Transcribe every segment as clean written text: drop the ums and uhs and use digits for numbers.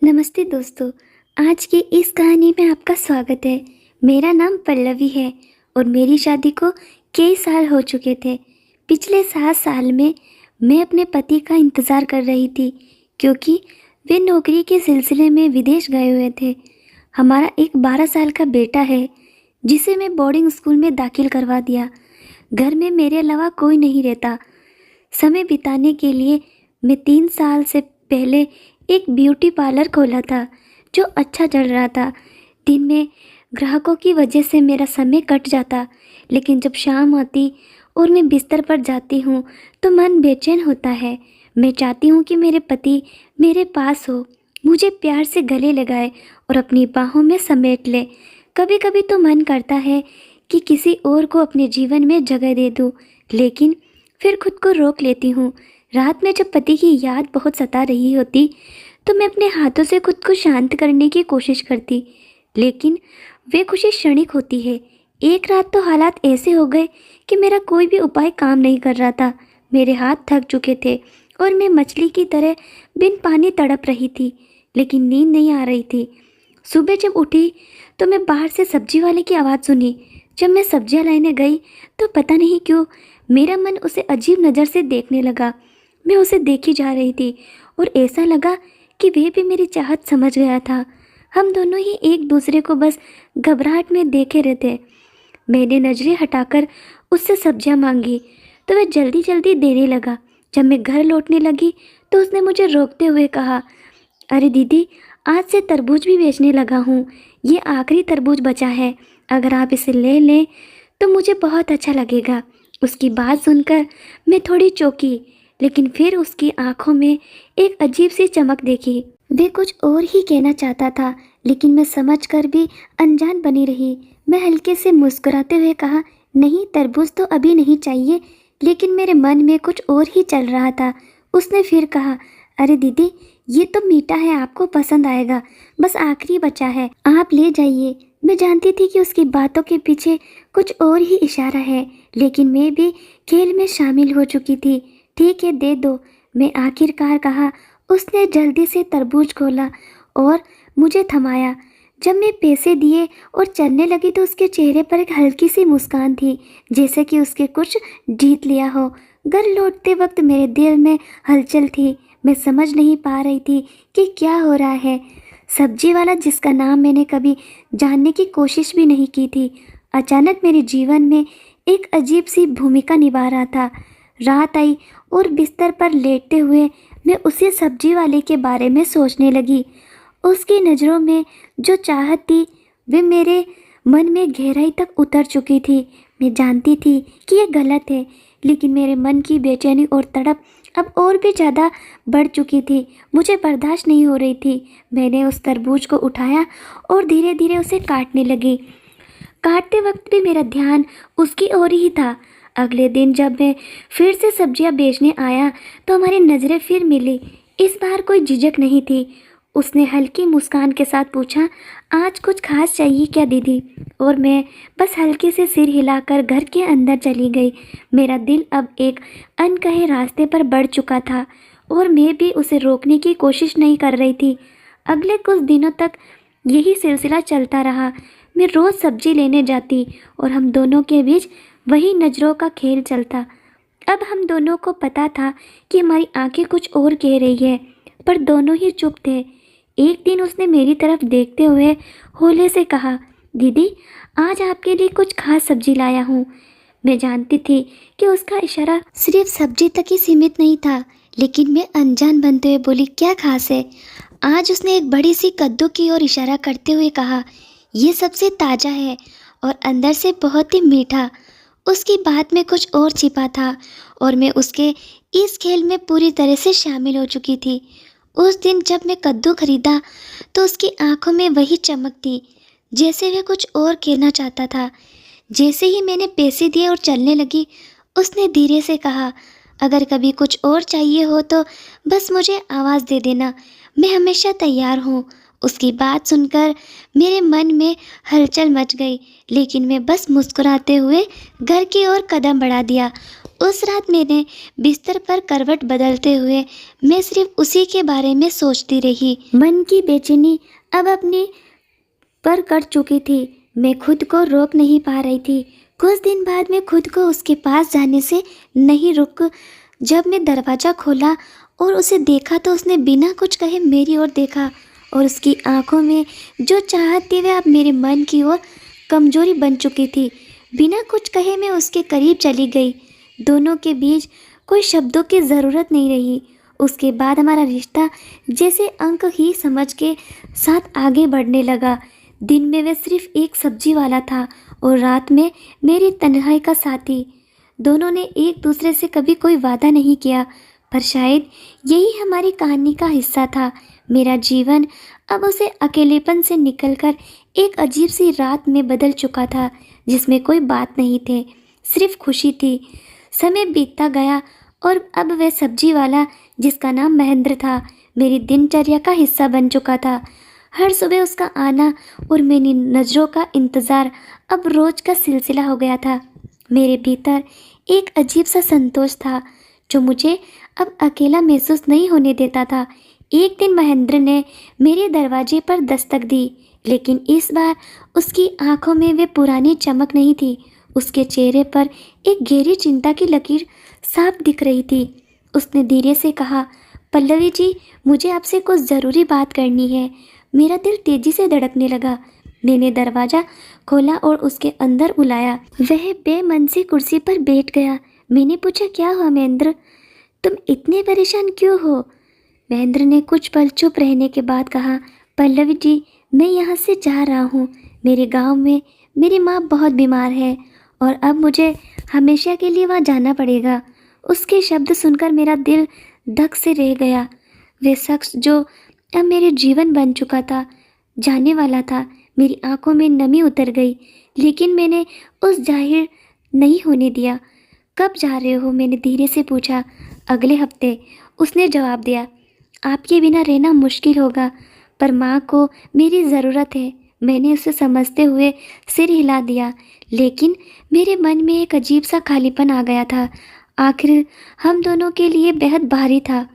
नमस्ते दोस्तों। आज की इस कहानी में आपका स्वागत है। मेरा नाम पल्लवी है और मेरी शादी को कई साल हो चुके थे। पिछले 7 साल में मैं अपने पति का इंतज़ार कर रही थी क्योंकि वे नौकरी के सिलसिले में विदेश गए हुए थे। हमारा एक 12 साल का बेटा है जिसे मैं बोर्डिंग स्कूल में दाखिल करवा दिया। घर में मेरे अलावा कोई नहीं रहता। समय बिताने के लिए मैं 3 साल से पहले एक ब्यूटी पार्लर खोला था जो अच्छा चल रहा था। दिन में ग्राहकों की वजह से मेरा समय कट जाता, लेकिन जब शाम आती और मैं बिस्तर पर जाती हूँ तो मन बेचैन होता है। मैं चाहती हूँ कि मेरे पति मेरे पास हो, मुझे प्यार से गले लगाए और अपनी बाहों में समेट ले। कभी कभी तो मन करता है कि किसी और को अपने जीवन में जगह दे दूँ, लेकिन फिर खुद को रोक लेती हूँ। रात में जब पति की याद बहुत सता रही होती तो मैं अपने हाथों से खुद को शांत करने की कोशिश करती, लेकिन वे खुशी क्षणिक होती है। एक रात तो हालात ऐसे हो गए कि मेरा कोई भी उपाय काम नहीं कर रहा था। मेरे हाथ थक चुके थे और मैं मछली की तरह बिन पानी तड़प रही थी, लेकिन नींद नहीं आ रही थी। सुबह जब उठी तो मैं बाहर से सब्जी वाले की आवाज़ सुनी। जब मैं सब्जियां लाने गई तो पता नहीं क्यों मेरा मन उसे अजीब नज़र से देखने लगा। मैं उसे देखी जा रही थी और ऐसा लगा कि वह भी मेरी चाहत समझ गया था। हम दोनों ही एक दूसरे को बस घबराहट में देखे रहते। मैंने नजरें हटाकर उससे सब्जियां मांगी तो वह जल्दी जल्दी देने लगा। जब मैं घर लौटने लगी तो उसने मुझे रोकते हुए कहा, अरे दीदी, आज से तरबूज भी बेचने लगा हूँ। ये आखिरी तरबूज बचा है, अगर आप इसे ले लें तो मुझे बहुत अच्छा लगेगा। उसकी बात सुनकर मैं थोड़ी चौंकी, लेकिन फिर उसकी आंखों में एक अजीब सी चमक देखी। वे कुछ और ही कहना चाहता था, लेकिन मैं समझकर भी अनजान बनी रही। मैं हल्के से मुस्कुराते हुए कहा, नहीं, तरबूज तो अभी नहीं चाहिए, लेकिन मेरे मन में कुछ और ही चल रहा था। उसने फिर कहा, अरे दीदी, ये तो मीठा है, आपको पसंद आएगा, बस आखिरी बचा है, आप ले जाइए। मैं जानती थी कि उसकी बातों के पीछे कुछ और ही इशारा है, लेकिन मैं भी खेल में शामिल हो चुकी थी। ठीक है, दे दो, मैं आखिरकार कहा। उसने जल्दी से तरबूज खोला और मुझे थमाया। जब मैं पैसे दिए और चलने लगी तो उसके चेहरे पर एक हल्की सी मुस्कान थी, जैसे कि उसके कुछ जीत लिया हो। घर लौटते वक्त मेरे दिल में हलचल थी। मैं समझ नहीं पा रही थी कि क्या हो रहा है। सब्जी वाला, जिसका नाम मैंने कभी जानने की कोशिश भी नहीं की थी, अचानक मेरे जीवन में एक अजीब सी भूमिका निभा रहा था। रात आई और बिस्तर पर लेटते हुए मैं उसी सब्जी वाले के बारे में सोचने लगी। उसकी नज़रों में जो चाहत थी वे मेरे मन में गहराई तक उतर चुकी थी। मैं जानती थी कि यह गलत है, लेकिन मेरे मन की बेचैनी और तड़प अब और भी ज़्यादा बढ़ चुकी थी। मुझे बर्दाश्त नहीं हो रही थी। मैंने उस तरबूज को उठाया और धीरे धीरे उसे काटने लगी। काटते वक्त भी मेरा ध्यान उसकी ओर ही था। अगले दिन जब मैं फिर से सब्जियां बेचने आया तो हमारी नज़रें फिर मिली। इस बार कोई झिझक नहीं थी। उसने हल्की मुस्कान के साथ पूछा, आज कुछ खास चाहिए क्या दीदी? और मैं बस हल्के से सिर हिलाकर घर के अंदर चली गई। मेरा दिल अब एक अनकहे रास्ते पर बढ़ चुका था और मैं भी उसे रोकने की कोशिश नहीं कर रही थी। अगले कुछ दिनों तक यही सिलसिला चलता रहा। मैं रोज़ सब्जी लेने जाती और हम दोनों के बीच वही नज़रों का खेल चलता। अब हम दोनों को पता था कि हमारी आंखें कुछ और कह रही है, पर दोनों ही चुप थे। एक दिन उसने मेरी तरफ देखते हुए होले से कहा, दीदी, आज आपके लिए कुछ खास सब्जी लाया हूँ। मैं जानती थी कि उसका इशारा सिर्फ सब्जी तक ही सीमित नहीं था, लेकिन मैं अनजान बनते हुए बोली, क्या खास है? आज उसने एक बड़ी सी कद्दू की ओर इशारा करते हुए कहा, यह सबसे ताज़ा है और अंदर से बहुत ही मीठा। उसकी बात में कुछ और छिपा था और मैं उसके इस खेल में पूरी तरह से शामिल हो चुकी थी। उस दिन जब मैं कद्दू खरीदा तो उसकी आंखों में वही चमक थी, जैसे वह कुछ और कहना चाहता था। जैसे ही मैंने पैसे दिए और चलने लगी, उसने धीरे से कहा, अगर कभी कुछ और चाहिए हो तो बस मुझे आवाज़ दे देना, मैं हमेशा तैयार हूँ। उसकी बात सुनकर मेरे मन में हलचल मच गई, लेकिन मैं बस मुस्कुराते हुए घर की ओर कदम बढ़ा दिया उस रात मैंने बिस्तर पर करवट बदलते हुए मैं सिर्फ उसी के बारे में सोचती रही। मन की बेचैनी अब अपनी पर कर चुकी थी। मैं खुद को रोक नहीं पा रही थी। कुछ दिन बाद मैं खुद को उसके पास जाने से नहीं रुक। जब मैं दरवाज़ा खोला और उसे देखा तो उसने बिना कुछ कहे मेरी ओर देखा और उसकी आंखों में जो चाहत थी वह अब मेरे मन की ओर कमजोरी बन चुकी थी। बिना कुछ कहे मैं उसके करीब चली गई। दोनों के बीच कोई शब्दों की ज़रूरत नहीं रही। उसके बाद हमारा रिश्ता जैसे अंक ही समझ के साथ आगे बढ़ने लगा। दिन में वह सिर्फ एक सब्जी वाला था और रात में मेरी तन्हाई का साथी। दोनों ने एक दूसरे से कभी कोई वादा नहीं किया, पर शायद यही हमारी कहानी का हिस्सा था। मेरा जीवन अब उसे अकेलेपन से निकलकर एक अजीब सी रात में बदल चुका था, जिसमें कोई बात नहीं थे, सिर्फ खुशी थी। समय बीतता गया और अब वह सब्जी वाला, जिसका नाम महेंद्र था, मेरी दिनचर्या का हिस्सा बन चुका था। हर सुबह उसका आना और मेरी नज़रों का इंतज़ार अब रोज़ का सिलसिला हो गया था। मेरे भीतर एक अजीब सा संतोष था जो मुझे अब अकेला महसूस नहीं होने देता था। एक दिन महेंद्र ने मेरे दरवाजे पर दस्तक दी, लेकिन इस बार उसकी आंखों में वे पुरानी चमक नहीं थी। उसके चेहरे पर एक गहरी चिंता की लकीर साफ दिख रही थी। उसने धीरे से कहा, पल्लवी जी, मुझे आपसे कुछ ज़रूरी बात करनी है। मेरा दिल तेजी से धड़कने लगा। मैंने दरवाज़ा खोला और उसके अंदर बुलाया। वह बेमन से कुर्सी पर बैठ गया। मैंने पूछा, क्या हुआ महेंद्र, तुम इतने परेशान क्यों हो? महेंद्र ने कुछ पल चुप रहने के बाद कहा, पल्लवी जी, मैं यहाँ से जा रहा हूँ। मेरे गांव में मेरी माँ बहुत बीमार है और अब मुझे हमेशा के लिए वहाँ जाना पड़ेगा। उसके शब्द सुनकर मेरा दिल धक से रह गया। वे शख्स जो अब मेरे जीवन बन चुका था, जाने वाला था। मेरी आंखों में नमी उतर गई, लेकिन मैंने उस जाहिर नहीं होने दिया। कब जा रहे हो? मैंने धीरे से पूछा। अगले हफ्ते, उसने जवाब दिया। आपके बिना रहना मुश्किल होगा, पर माँ को मेरी ज़रूरत है। मैंने उसे समझते हुए सिर हिला दिया, लेकिन मेरे मन में एक अजीब सा खालीपन आ गया था। आखिर हम दोनों के लिए बेहद भारी था।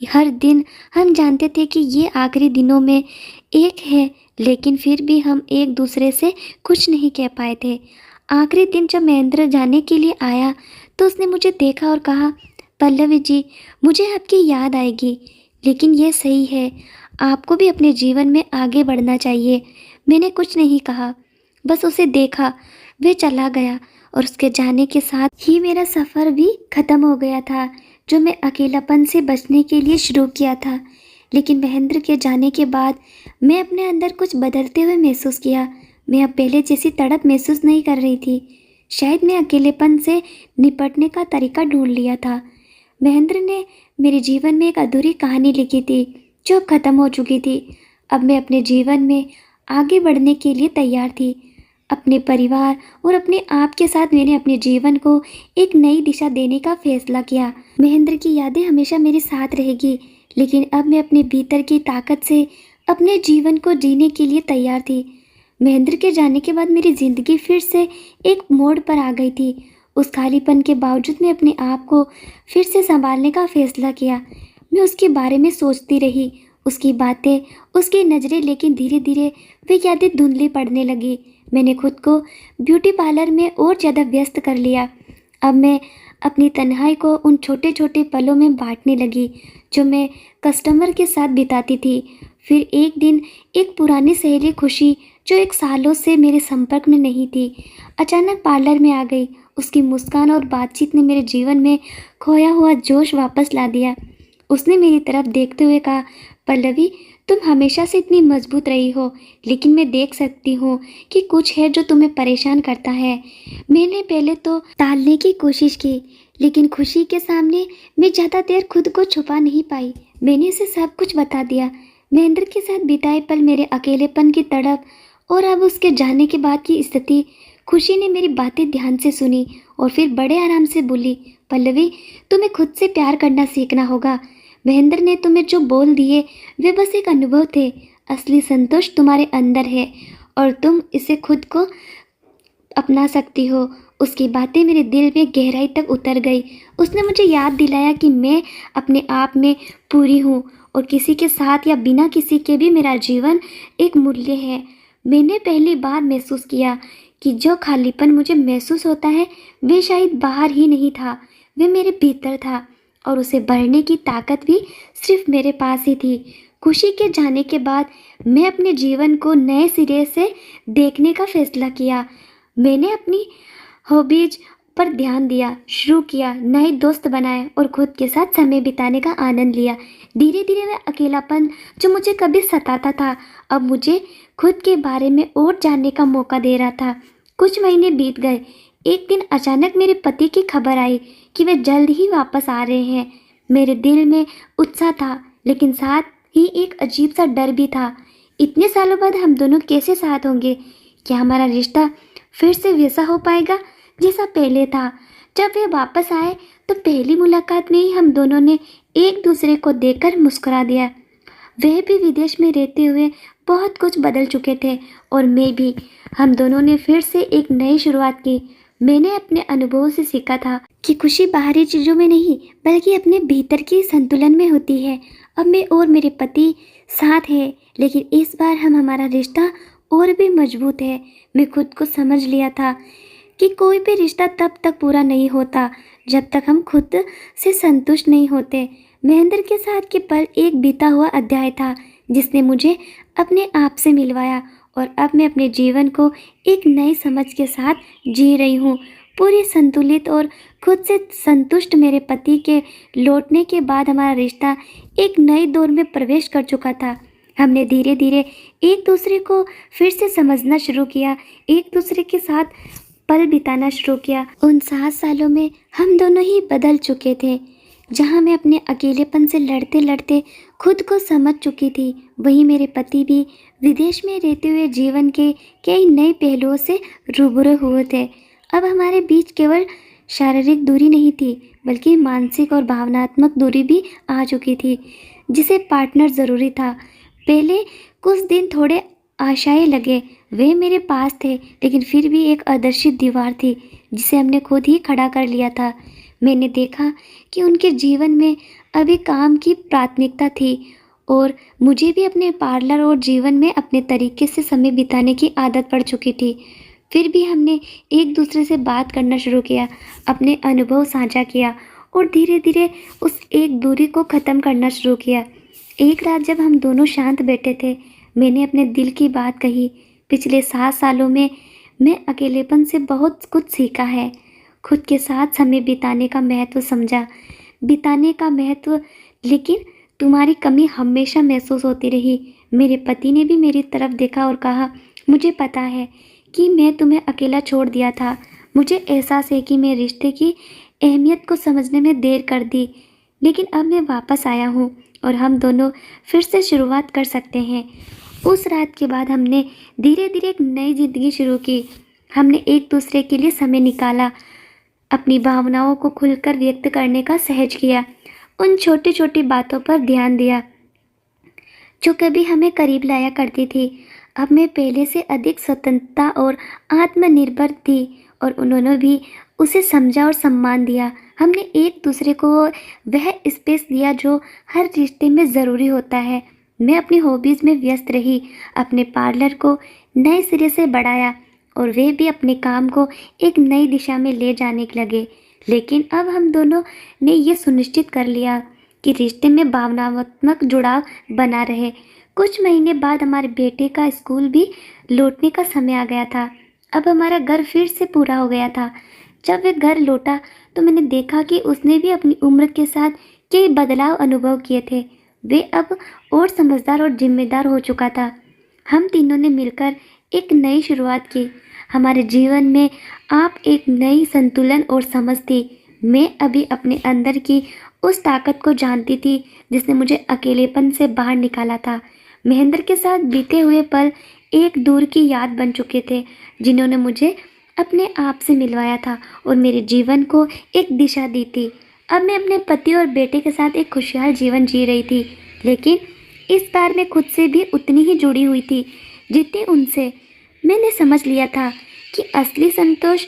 हर दिन हम जानते थे कि ये आखिरी दिनों में एक है, लेकिन फिर भी हम एक दूसरे से कुछ नहीं कह पाए थे। आखिरी दिन जब महेंद्र जाने के लिए आया तो उसने मुझे देखा और कहा, पल्लवी जी, मुझे आपकी याद आएगी, लेकिन ये सही है, आपको भी अपने जीवन में आगे बढ़ना चाहिए। मैंने कुछ नहीं कहा, बस उसे देखा। वह चला गया और उसके जाने के साथ ही मेरा सफ़र भी ख़त्म हो गया था, जो मैं अकेलापन से बचने के लिए शुरू किया था। लेकिन महेंद्र के जाने के बाद मैं अपने अंदर कुछ बदलते हुए महसूस किया। मैं अब पहले जैसी तड़प महसूस नहीं कर रही थी। शायद मैं अकेलेपन से निपटने का तरीका ढूंढ लिया था। महेंद्र ने मेरे जीवन में एक अधूरी कहानी लिखी थी जो अब ख़त्म हो चुकी थी। अब मैं अपने जीवन में आगे बढ़ने के लिए तैयार थी। अपने परिवार और अपने आप के साथ मैंने अपने जीवन को एक नई दिशा देने का फैसला किया। महेंद्र की यादें हमेशा मेरे साथ रहेगी, लेकिन अब मैं अपने भीतर की ताकत से अपने जीवन को जीने के लिए तैयार थी। महेंद्र के जाने के बाद मेरी ज़िंदगी फिर से एक मोड़ पर आ गई थी। उस खालीपन के बावजूद मैं अपने आप को फिर से संभालने का फैसला किया। मैं उसके बारे में सोचती रही, उसकी बातें, उसकी नज़रें, लेकिन धीरे धीरे वे यादें धुंधली पड़ने लगी। मैंने खुद को ब्यूटी पार्लर में और ज़्यादा व्यस्त कर लिया। अब मैं अपनी तन्हाई को उन छोटे छोटे पलों में बांटने लगी जो मैं कस्टमर के साथ बिताती थी। फिर एक दिन एक पुरानी सहेली खुशी, जो एक सालों से मेरे संपर्क में नहीं थी, अचानक पार्लर में आ गई। उसकी मुस्कान और बातचीत ने मेरे जीवन में खोया हुआ जोश वापस ला दिया। उसने मेरी तरफ देखते हुए कहा, पल्लवी, तुम हमेशा से इतनी मजबूत रही हो, लेकिन मैं देख सकती हूँ कि कुछ है जो तुम्हें परेशान करता है। मैंने पहले तो टालने की कोशिश की, लेकिन खुशी के सामने मैं ज़्यादा देर खुद को छुपा नहीं पाई। मैंने उसे सब कुछ बता दिया। महेंद्र के साथ बिताए पल, मेरे अकेलेपन की तड़प और अब उसके जाने के बाद की स्थिति। खुशी ने मेरी बातें ध्यान से सुनी और फिर बड़े आराम से बोली, पल्लवी, तुम्हें खुद से प्यार करना सीखना होगा। महेंद्र ने तुम्हें जो बोल दिए वे बस एक अनुभव थे। असली संतोष तुम्हारे अंदर है और तुम इसे खुद को अपना सकती हो। उसकी बातें मेरे दिल में गहराई तक उतर गई। उसने मुझे याद दिलाया कि मैं अपने आप में पूरी हूँ और किसी के साथ या बिना किसी के भी मेरा जीवन एक मूल्य है। मैंने पहली बार महसूस किया कि जो खालीपन मुझे महसूस होता है वे शायद बाहर ही नहीं था, वे मेरे भीतर था और उसे भरने की ताकत भी सिर्फ मेरे पास ही थी। खुशी के जाने के बाद मैं अपने जीवन को नए सिरे से देखने का फैसला किया। मैंने अपनी हॉबीज पर ध्यान दिया शुरू किया, नए दोस्त बनाए और खुद के साथ समय बिताने का आनंद लिया। धीरे धीरे वह अकेलापन जो मुझे कभी सताता था अब मुझे खुद के बारे में और जानने का मौका दे रहा था। कुछ महीने बीत गए। एक दिन अचानक मेरे पति की खबर आई कि वे जल्द ही वापस आ रहे हैं। मेरे दिल में उत्साह था लेकिन साथ ही एक अजीब सा डर भी था। इतने सालों बाद हम दोनों कैसे साथ होंगे? क्या हमारा रिश्ता फिर से वैसा हो पाएगा जैसा पहले था? जब वे वापस आए तो पहली मुलाकात में ही हम दोनों ने एक दूसरे को देखकर मुस्कुरा दिया। वह भी विदेश में रहते हुए बहुत कुछ बदल चुके थे और मैं भी। हम दोनों ने फिर से एक नई शुरुआत की। मैंने अपने अनुभवों से सीखा था कि खुशी बाहरी चीज़ों में नहीं बल्कि अपने भीतर की संतुलन में होती है। अब मैं और मेरे पति साथ हैं लेकिन इस बार हमारा रिश्ता और भी मजबूत है। मैं खुद को समझ लिया था कि कोई भी रिश्ता तब तक पूरा नहीं होता जब तक हम खुद से संतुष्ट नहीं होते। महेंद्र के साथ के पल एक बीता हुआ अध्याय था जिसने मुझे अपने आप से मिलवाया और अब मैं अपने जीवन को एक नई समझ के साथ जी रही हूँ, पूरी संतुलित और खुद से संतुष्ट। मेरे पति के लौटने के बाद हमारा रिश्ता एक नए दौर में प्रवेश कर चुका था। हमने धीरे धीरे एक दूसरे को फिर से समझना शुरू किया, एक दूसरे के साथ पल बिताना शुरू किया। उन 7 सालों में हम दोनों ही बदल चुके थे। जहाँ मैं अपने अकेलेपन से लड़ते लड़ते खुद को समझ चुकी थी, वहीं मेरे पति भी विदेश में रहते हुए जीवन के कई नए पहलुओं से रूबरू हुए थे। अब हमारे बीच केवल शारीरिक दूरी नहीं थी बल्कि मानसिक और भावनात्मक दूरी भी आ चुकी थी, जिसे पार्टनर ज़रूरी था। पहले कुछ दिन थोड़े आशाएं लगे, वे मेरे पास थे लेकिन फिर भी एक अदर्शित दीवार थी जिसे हमने खुद ही खड़ा कर लिया था। मैंने देखा कि उनके जीवन में अभी काम की प्राथमिकता थी और मुझे भी अपने पार्लर और जीवन में अपने तरीके से समय बिताने की आदत पड़ चुकी थी। फिर भी हमने एक दूसरे से बात करना शुरू किया, अपने अनुभव साझा किया और धीरे धीरे उस एक दूरी को ख़त्म करना शुरू किया। एक रात जब हम दोनों शांत बैठे थे, मैंने अपने दिल की बात कही। पिछले 7 सालों में मैं अकेलेपन से बहुत कुछ सीखा है, खुद के साथ समय बिताने का महत्व समझा, लेकिन तुम्हारी कमी हमेशा महसूस होती रही। मेरे पति ने भी मेरी तरफ देखा और कहा, मुझे पता है कि मैं तुम्हें अकेला छोड़ दिया था। मुझे एहसास है कि मैं रिश्ते की अहमियत को समझने में देर कर दी, लेकिन अब मैं वापस आया हूँ और हम दोनों फिर से शुरुआत कर सकते हैं। उस रात के बाद हमने धीरे धीरे एक नई ज़िंदगी शुरू की। हमने एक दूसरे के लिए समय निकाला, अपनी भावनाओं को खुलकर व्यक्त करने का सहज किया, उन छोटी छोटी बातों पर ध्यान दिया जो कभी हमें करीब लाया करती थी। अब मैं पहले से अधिक स्वतंत्रता और आत्मनिर्भर थी और उन्होंने भी उसे समझा और सम्मान दिया। हमने एक दूसरे को वह स्पेस दिया जो हर रिश्ते में ज़रूरी होता है। मैं अपनी हॉबीज़ में व्यस्त रही, अपने पार्लर को नए सिरे से बढ़ाया और वे भी अपने काम को एक नई दिशा में ले जाने लगे। लेकिन अब हम दोनों ने ये सुनिश्चित कर लिया कि रिश्ते में भावनात्मक जुड़ाव बना रहे। कुछ महीने बाद हमारे बेटे का स्कूल भी लौटने का समय आ गया था। अब हमारा घर फिर से पूरा हो गया था। जब वह घर लौटा तो मैंने देखा कि उसने भी अपनी उम्र के साथ कई बदलाव अनुभव किए थे। वे अब और समझदार और जिम्मेदार हो चुका था। हम तीनों ने मिलकर एक नई शुरुआत की। हमारे जीवन में आप एक नई संतुलन और समझ थी। मैं अभी अपने अंदर की उस ताकत को जानती थी जिसने मुझे अकेलेपन से बाहर निकाला था। महेंद्र के साथ बीते हुए पल एक दूर की याद बन चुके थे, जिन्होंने मुझे अपने आप से मिलवाया था और मेरे जीवन को एक दिशा दी थी। अब मैं अपने पति और बेटे के साथ एक खुशहाल जीवन जी रही थी, लेकिन इस बार मैं खुद से भी उतनी ही जुड़ी हुई थी जितनी उनसे। मैंने समझ लिया था कि असली संतोष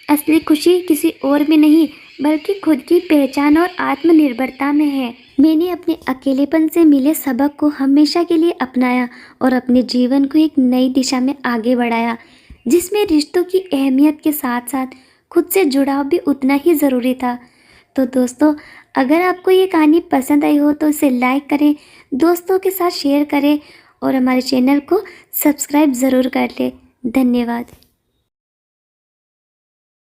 असली खुशी किसी और में नहीं बल्कि खुद की पहचान और आत्मनिर्भरता में है। मैंने अपने अकेलेपन से मिले सबक को हमेशा के लिए अपनाया और अपने जीवन को एक नई दिशा में आगे बढ़ाया, जिसमें रिश्तों की अहमियत के साथ साथ खुद से जुड़ाव भी उतना ही ज़रूरी था। तो दोस्तों, अगर आपको ये कहानी पसंद आई हो तो इसे लाइक करें, दोस्तों के साथ शेयर करें और हमारे चैनल को सब्सक्राइब ज़रूर कर लें। धन्यवाद।